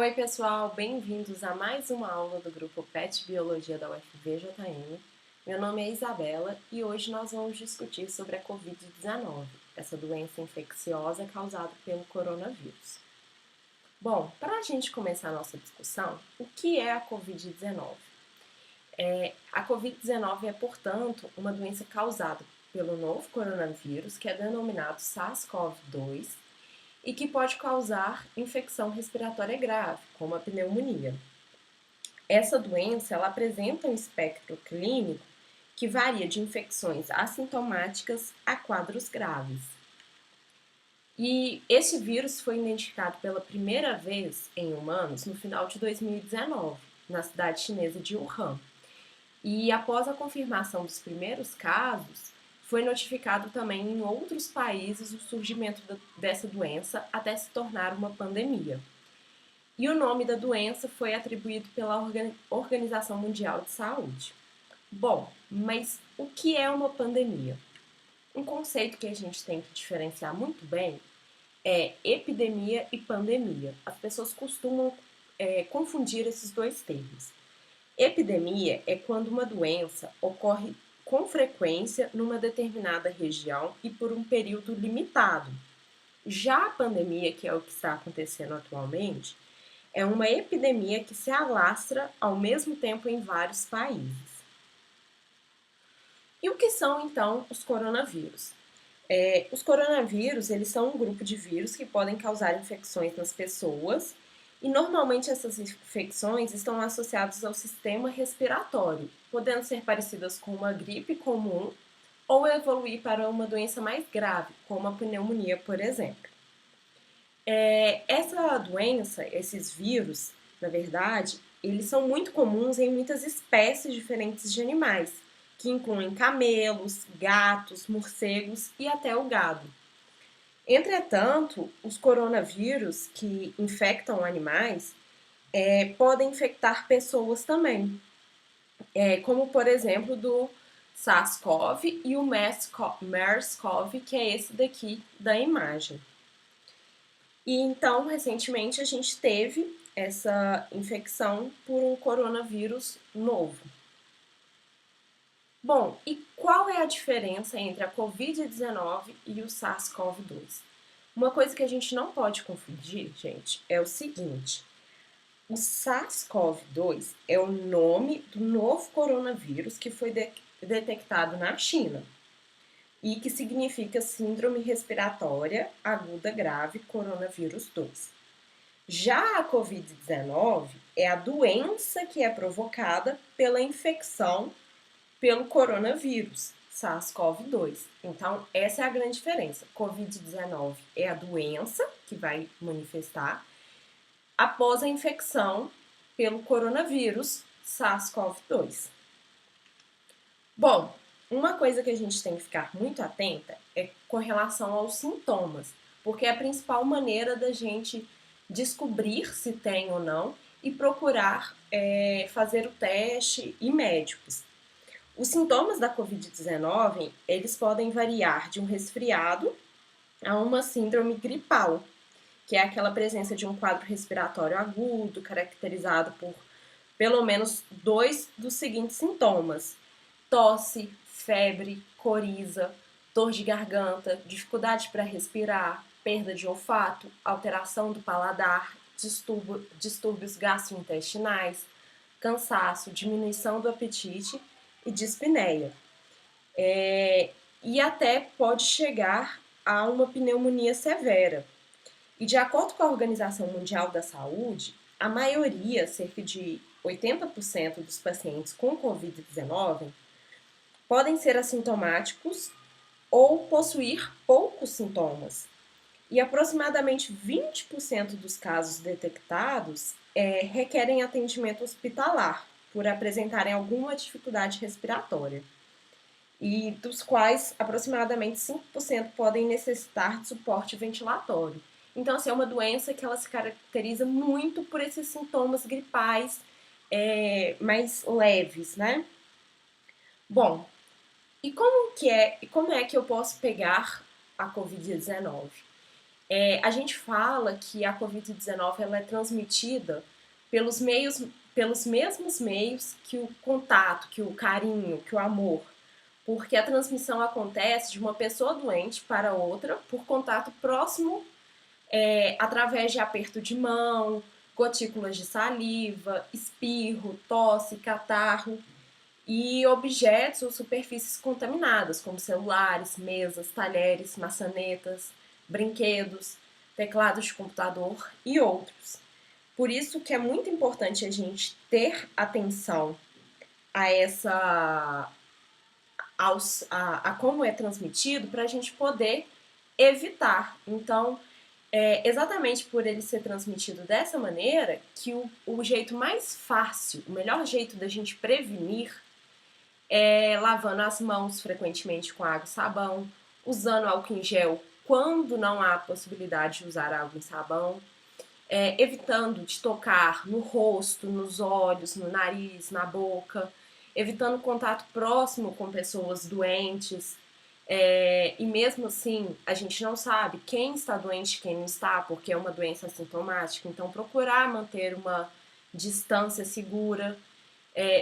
Oi, pessoal, bem-vindos a mais uma aula do grupo PET Biologia da UFVJM. Meu nome é Isabela e hoje nós vamos discutir sobre a Covid-19, essa doença infecciosa causada pelo coronavírus. Bom, para a gente começar a nossa discussão, o que é a Covid-19? A Covid-19 é, portanto, uma doença causada pelo novo coronavírus, que é denominado SARS-CoV-2, e que pode causar infecção respiratória grave, como a pneumonia. Essa doença ela apresenta um espectro clínico que varia de infecções assintomáticas a quadros graves. E esse vírus foi identificado pela primeira vez em humanos no final de 2019, na cidade chinesa de Wuhan. E após a confirmação dos primeiros casos, foi notificado também em outros países o surgimento dessa doença até se tornar uma pandemia. E o nome da doença foi atribuído pela Organização Mundial de Saúde. Bom, mas o que é uma pandemia? Um conceito que a gente tem que diferenciar muito bem é epidemia e pandemia. As pessoas costumam confundir esses dois termos. Epidemia é quando uma doença ocorre com frequência numa determinada região e por um período limitado. Já a pandemia, que é o que está acontecendo atualmente, é uma epidemia que se alastra ao mesmo tempo em vários países. E o que são, então, os coronavírus? Os coronavírus, eles são um grupo de vírus que podem causar infecções nas pessoas e normalmente essas infecções estão associadas ao sistema respiratório, podendo ser parecidas com uma gripe comum ou evoluir para uma doença mais grave, como a pneumonia, por exemplo. Essa doença, esses vírus, na verdade, eles são muito comuns em muitas espécies diferentes de animais, que incluem camelos, gatos, morcegos e até o gado. Entretanto, os coronavírus que infectam animais podem infectar pessoas também, como por exemplo do SARS-CoV e o MERS-CoV, que é esse daqui da imagem. E então, recentemente, a gente teve essa infecção por um coronavírus novo. Bom, e qual é a diferença entre a Covid-19 e o SARS-CoV-2? Uma coisa que a gente não pode confundir, gente, é o seguinte: o SARS-CoV-2 é o nome do novo coronavírus que foi detectado na China e que significa Síndrome Respiratória Aguda Grave Coronavírus 2. Já a Covid-19 é a doença que é provocada pela infecção pelo coronavírus, SARS-CoV-2. Então, essa é a grande diferença. Covid-19 é a doença que vai manifestar após a infecção pelo coronavírus, SARS-CoV-2. Bom, uma coisa que a gente tem que ficar muito atenta é com relação aos sintomas, porque é a principal maneira da gente descobrir se tem ou não e procurar fazer o teste e médicos. Os sintomas da Covid-19, eles podem variar de um resfriado a uma síndrome gripal, que é aquela presença de um quadro respiratório agudo, caracterizado por pelo menos 2 dos seguintes sintomas: tosse, febre, coriza, dor de garganta, dificuldade para respirar, perda de olfato, alteração do paladar, distúrbios gastrointestinais, cansaço, diminuição do apetite e dispneia. E até pode chegar a uma pneumonia severa. E de acordo com a Organização Mundial da Saúde, a maioria, cerca de 80% dos pacientes com Covid-19, podem ser assintomáticos ou possuir poucos sintomas. E aproximadamente 20% dos casos detectados requerem atendimento hospitalar, por apresentarem alguma dificuldade respiratória. E dos quais aproximadamente 5% podem necessitar de suporte ventilatório. Então, assim, é uma doença que ela se caracteriza muito por esses sintomas gripais mais leves, né? Bom, e como é que eu posso pegar a Covid-19? A gente fala que a Covid-19 ela é transmitida pelos mesmos meios que o contato, que o carinho, que o amor, porque a transmissão acontece de uma pessoa doente para outra por contato próximo, através de aperto de mão, gotículas de saliva, espirro, tosse, catarro e objetos ou superfícies contaminadas, como celulares, mesas, talheres, maçanetas, brinquedos, teclados de computador e outros. Por isso que é muito importante a gente ter atenção a a como é transmitido para a gente poder evitar. Então, exatamente por ele ser transmitido dessa maneira que o jeito mais fácil, o melhor jeito da gente prevenir é lavando as mãos frequentemente com água e sabão, usando álcool em gel quando não há possibilidade de usar água e sabão, evitando de tocar no rosto, nos olhos, no nariz, na boca, evitando contato próximo com pessoas doentes. E mesmo assim, a gente não sabe quem está doente e quem não está, porque é uma doença assintomática. Então, procurar manter uma distância segura,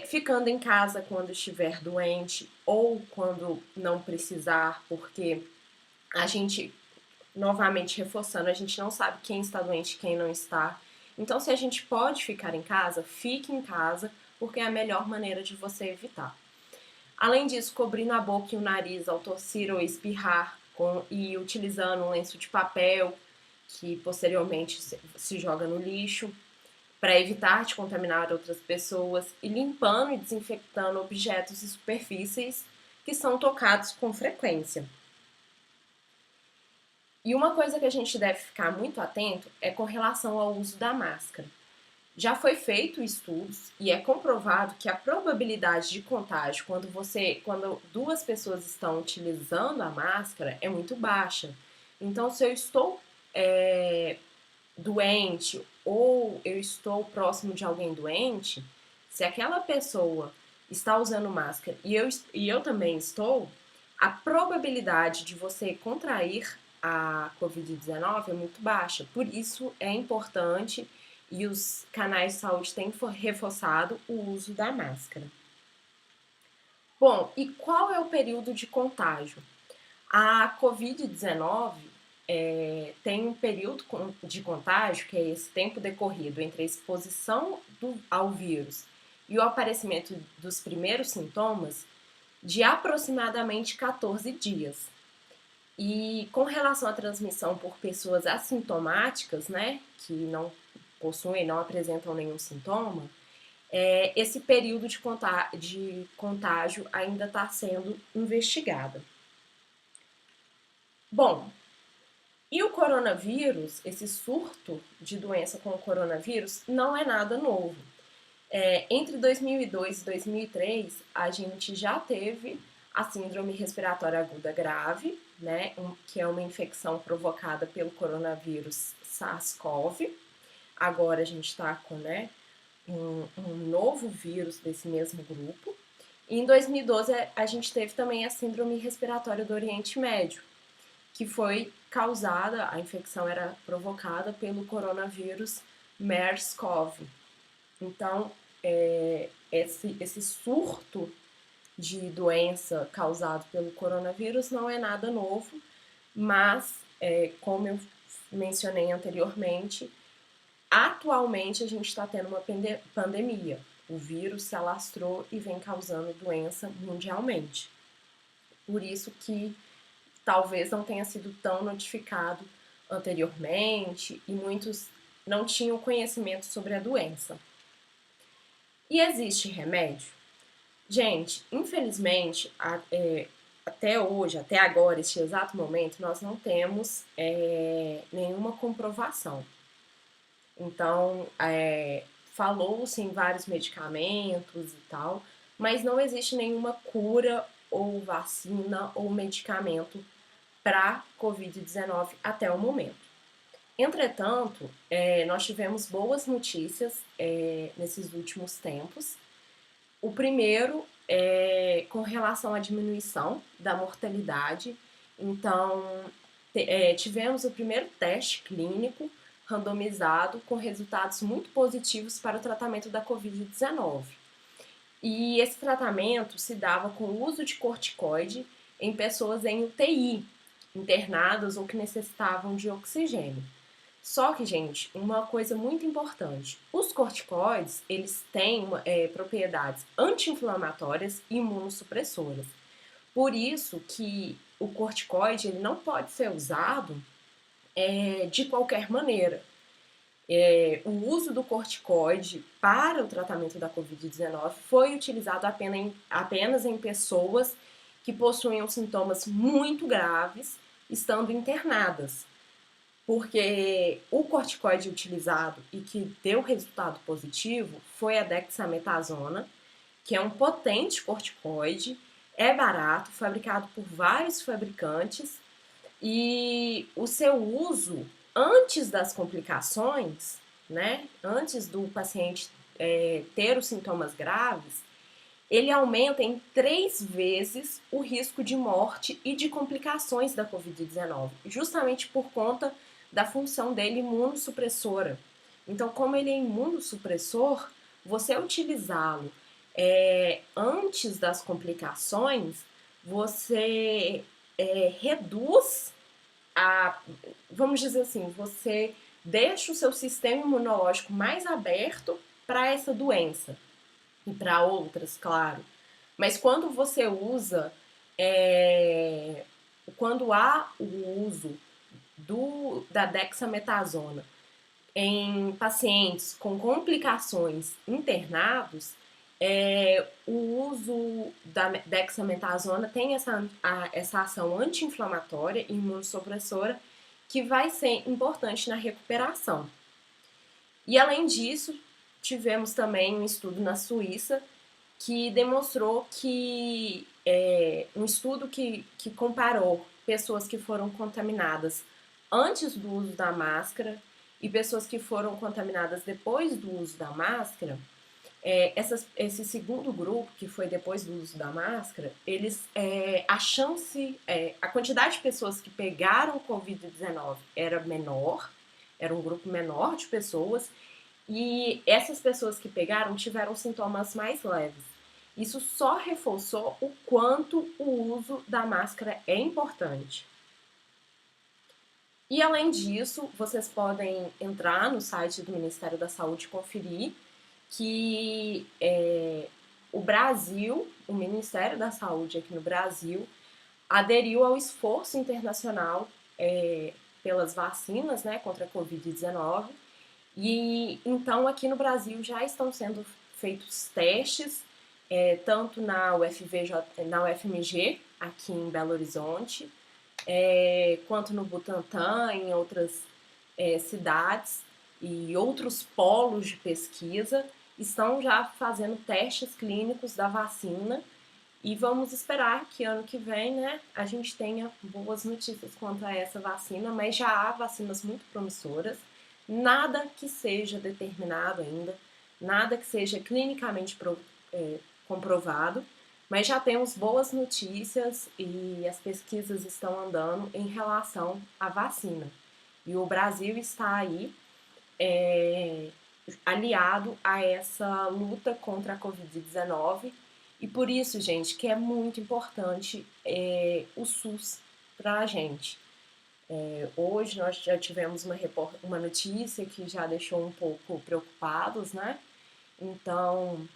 ficando em casa quando estiver doente ou quando não precisar, porque a gente, novamente reforçando, a gente não sabe quem está doente e quem não está. Então, se a gente pode ficar em casa, fique em casa, porque é a melhor maneira de você evitar. Além disso, cobrindo a boca e o nariz ao tossir ou espirrar e utilizando um lenço de papel que posteriormente se joga no lixo para evitar de contaminar outras pessoas e limpando e desinfectando objetos e superfícies que são tocados com frequência. E uma coisa que a gente deve ficar muito atento é com relação ao uso da máscara. Já foi feito estudos e é comprovado que a probabilidade de contágio quando duas pessoas estão utilizando a máscara é muito baixa. Então, se eu estou doente ou eu estou próximo de alguém doente, se aquela pessoa está usando máscara e eu também estou, a probabilidade de você contrair a Covid-19 é muito baixa. Por isso é importante e os canais de saúde têm reforçado o uso da máscara. Bom, e qual é o período de contágio? A Covid-19 tem um período de contágio, que é esse tempo decorrido entre a exposição ao vírus e o aparecimento dos primeiros sintomas, de aproximadamente 14 dias. E com relação à transmissão por pessoas assintomáticas, né, que não possuem, não apresentam nenhum sintoma, esse período de contágio ainda está sendo investigado. Bom, e o coronavírus, esse surto de doença com o coronavírus, não é nada novo. Entre 2002 e 2003, a gente já teve a síndrome respiratória aguda grave, né, que é uma infecção provocada pelo coronavírus SARS-CoV. Agora a gente está com, né, um novo vírus desse mesmo grupo. E em 2012 a gente teve também a síndrome respiratória do Oriente Médio, que foi causada, a infecção era provocada pelo coronavírus MERS-CoV. Então, esse surto de doença causado pelo coronavírus não é nada novo, mas, como eu mencionei anteriormente, atualmente a gente está tendo uma pandemia. O vírus se alastrou e vem causando doença mundialmente. Por isso que talvez não tenha sido tão notificado anteriormente e muitos não tinham conhecimento sobre a doença. E existe remédio? Gente, infelizmente, até hoje, até agora, este exato momento, nós não temos nenhuma comprovação. Então, falou-se em vários medicamentos e tal, mas não existe nenhuma cura ou vacina ou medicamento para Covid-19 até o momento. Entretanto, nós tivemos boas notícias nesses últimos tempos. O primeiro é com relação à diminuição da mortalidade. Então, tivemos o primeiro teste clínico randomizado com resultados muito positivos para o tratamento da Covid-19. E esse tratamento se dava com o uso de corticoide em pessoas em UTI, internadas ou que necessitavam de oxigênio. Só que, gente, uma coisa muito importante, os corticoides, eles têm propriedades anti-inflamatórias e imunossupressoras. Por isso que o corticoide ele não pode ser usado de qualquer maneira. O uso do corticoide para o tratamento da Covid-19 foi utilizado apenas em pessoas que possuíam sintomas muito graves, estando internadas. Porque o corticoide utilizado e que deu resultado positivo foi a dexametasona, que é um potente corticoide, é barato, fabricado por vários fabricantes, e o seu uso antes das complicações, né, antes do paciente ter os sintomas graves, ele aumenta em 3 vezes o risco de morte e de complicações da Covid-19, justamente por conta da função dele imunossupressora. Então, como ele é imunossupressor, você utilizá-lo antes das complicações, você reduz vamos dizer assim, você deixa o seu sistema imunológico mais aberto para essa doença e para outras, claro. Mas quando você usa, quando há o uso da dexametasona em pacientes com complicações internados, o uso da dexametasona tem essa ação anti-inflamatória e imunossupressora que vai ser importante na recuperação. E além disso, tivemos também um estudo na Suíça que demonstrou que um estudo que comparou pessoas que foram contaminadas antes do uso da máscara e pessoas que foram contaminadas depois do uso da máscara, esse segundo grupo, que foi depois do uso da máscara, a quantidade de pessoas que pegaram Covid-19 era menor, era um grupo menor de pessoas, e essas pessoas que pegaram tiveram sintomas mais leves. Isso só reforçou o quanto o uso da máscara é importante. E além disso, vocês podem entrar no site do Ministério da Saúde e conferir que o Brasil, o Ministério da Saúde aqui no Brasil, aderiu ao esforço internacional pelas vacinas, né, contra a Covid-19. E então aqui no Brasil já estão sendo feitos testes, tanto na UFMG, aqui em Belo Horizonte, quanto no Butantan, em outras cidades e outros polos de pesquisa, estão já fazendo testes clínicos da vacina e vamos esperar que ano que vem, né, a gente tenha boas notícias quanto a essa vacina, mas já há vacinas muito promissoras, nada que seja determinado ainda, nada que seja clinicamente comprovado, mas já temos boas notícias e as pesquisas estão andando em relação à vacina. E o Brasil está aí aliado a essa luta contra a Covid-19 e por isso, gente, que é muito importante o SUS para a gente. Hoje nós já tivemos uma notícia que já deixou um pouco preocupados, né? Então,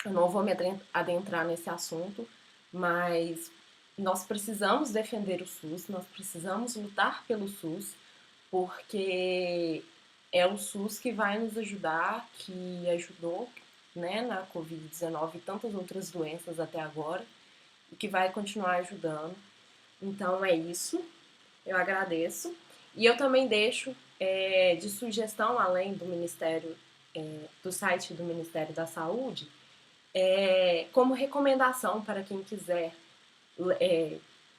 eu não vou me adentrar nesse assunto, mas nós precisamos defender o SUS, nós precisamos lutar pelo SUS, porque é o SUS que vai nos ajudar, que ajudou, né, na Covid-19 e tantas outras doenças até agora, e que vai continuar ajudando. Então é isso, eu agradeço. E eu também deixo de sugestão, além do Ministério, do site do Ministério da Saúde, como recomendação para quem quiser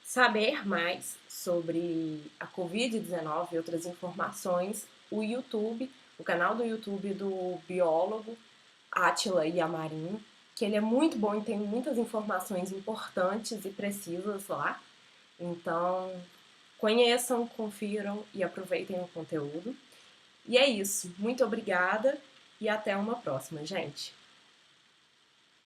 saber mais sobre a Covid-19 e outras informações, o canal do YouTube do biólogo Átila Iamarim, que ele é muito bom e tem muitas informações importantes e precisas lá. Então, Conheçam, confiram e aproveitem o conteúdo. E é isso. Muito obrigada e até uma próxima, gente!